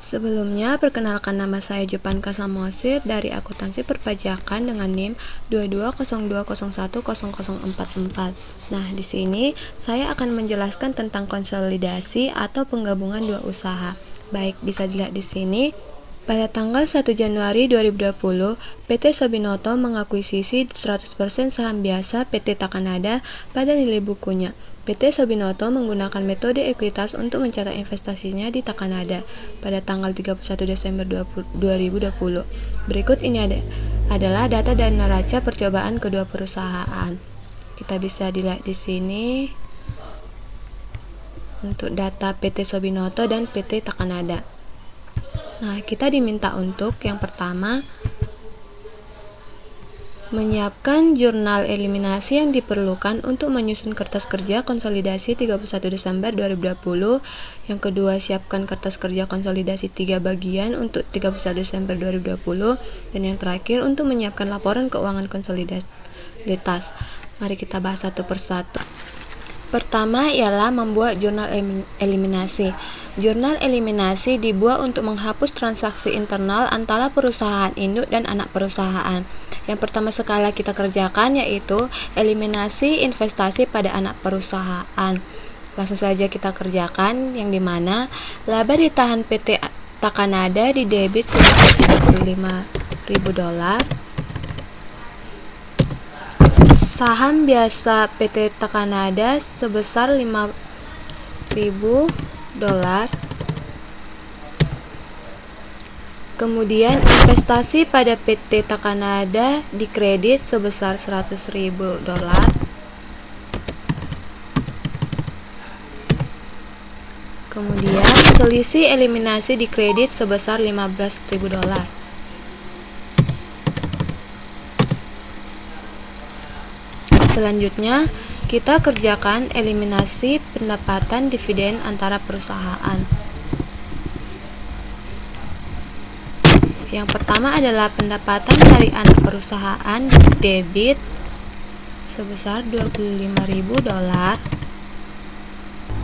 Sebelumnya, perkenalkan nama saya Jupanka Samosir dari Akuntansi Perpajakan dengan NIM 2202010044. Nah, di sini saya akan menjelaskan tentang konsolidasi atau penggabungan dua usaha. Baik, bisa dilihat di sini. Pada tanggal 1 Januari 2020, PT Sobinoto mengakuisisi 100% saham biasa PT Takanada pada nilai bukunya. PT Sobinoto menggunakan metode ekuitas untuk mencatat investasinya di Takanada pada tanggal 31 Desember 2020. Berikut ini adalah data dan neraca percobaan kedua perusahaan. Kita bisa dilihat di sini untuk data PT Sobinoto dan PT Takanada. Nah, kita diminta untuk yang pertama menyiapkan jurnal eliminasi yang diperlukan untuk menyusun kertas kerja konsolidasi 31 Desember 2020. Yang kedua, siapkan kertas kerja konsolidasi 3 bagian untuk 31 Desember 2020. Dan yang terakhir, untuk menyiapkan laporan keuangan konsoliditas. Mari kita bahas satu persatu. Pertama ialah membuat jurnal eliminasi. Jurnal eliminasi dibuat untuk menghapus transaksi internal antara perusahaan induk dan anak perusahaan. Yang pertama sekali kita kerjakan yaitu eliminasi investasi pada anak perusahaan. Langsung saja kita kerjakan, yang dimana laba ditahan PT Takanada di debit sebesar $35.000. Saham biasa PT Takanada sebesar $5.000. Kemudian investasi pada PT Takanada dikredit sebesar $100.000. Kemudian selisih eliminasi dikredit sebesar $15.000. Selanjutnya, kita kerjakan eliminasi pendapatan dividen antara perusahaan. Yang pertama adalah pendapatan dari anak perusahaan debit sebesar $25.000.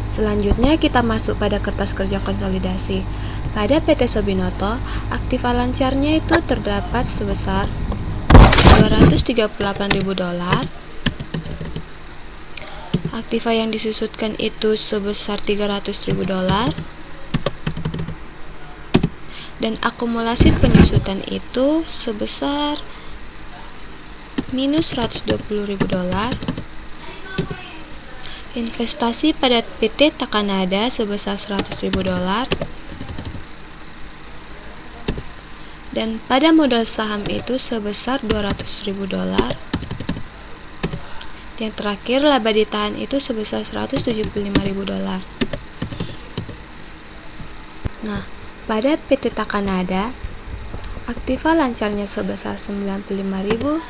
Selanjutnya kita masuk pada kertas kerja konsolidasi. Pada PT Sobinoto, aktiva lancarnya itu terdapat sebesar $238.000. Aktiva yang disusutkan itu sebesar $300.000. Dan akumulasi penyusutan itu sebesar minus $120.000. Investasi pada PT Takanada sebesar $100.000. Dan pada modal saham itu sebesar $200.000. Yang terakhir, laba ditahan itu sebesar $175.000. Nah, pada PT Takanada, aktiva lancarnya sebesar $95.000.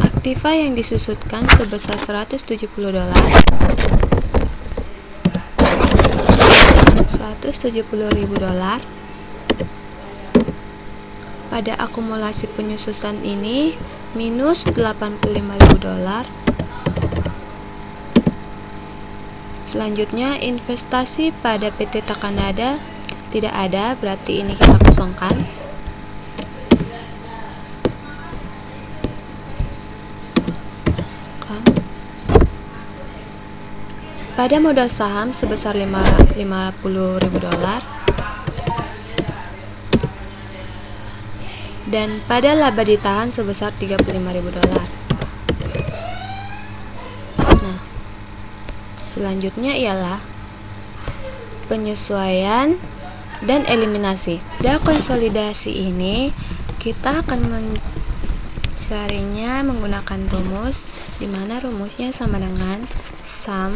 Aktiva yang disusutkan sebesar $170.000. Pada akumulasi penyusutan ini minus $85.000. Selanjutnya, investasi pada PT Takanada tidak ada, berarti ini kita kosongkan. Pada modal saham sebesar $50.000. Dan pada laba ditahan sebesar $35.000. Nah, selanjutnya ialah penyesuaian dan eliminasi. Pada konsolidasi ini kita akan mencarinya menggunakan rumus, di mana rumusnya sama dengan sum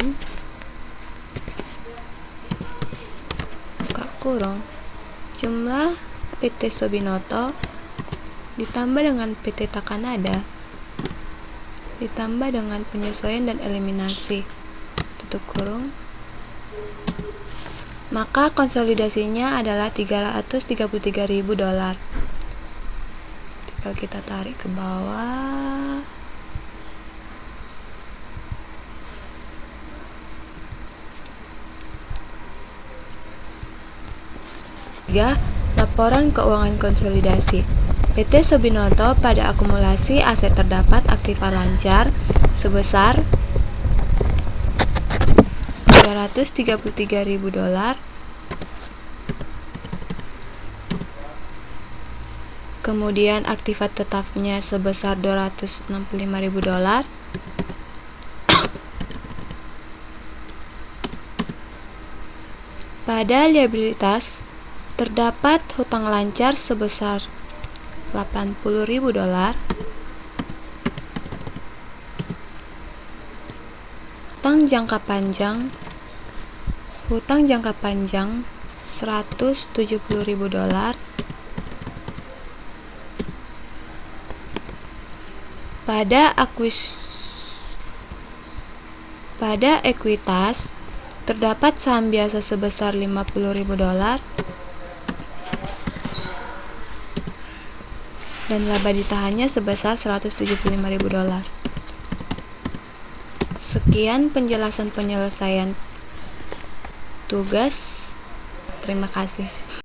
buka kurung jumlah PT Sobinoto ditambah dengan PT Takanada ditambah dengan penyesuaian dan eliminasi tutup kurung, maka konsolidasinya adalah $333.000. Tinggal kita tarik ke bawah. 3. Laporan keuangan konsolidasi. PT Subinoto pada akumulasi aset terdapat aktiva lancar sebesar $233.000. Kemudian aktiva tetapnya sebesar $265.000. Pada liabilitas terdapat hutang lancar sebesar $80.000. Hutang jangka panjang $170.000. Pada ekuitas terdapat saham biasa sebesar $50.000 dan laba ditahannya sebesar $175.000. Sekian penjelasan penyelesaian tugas. Terima kasih.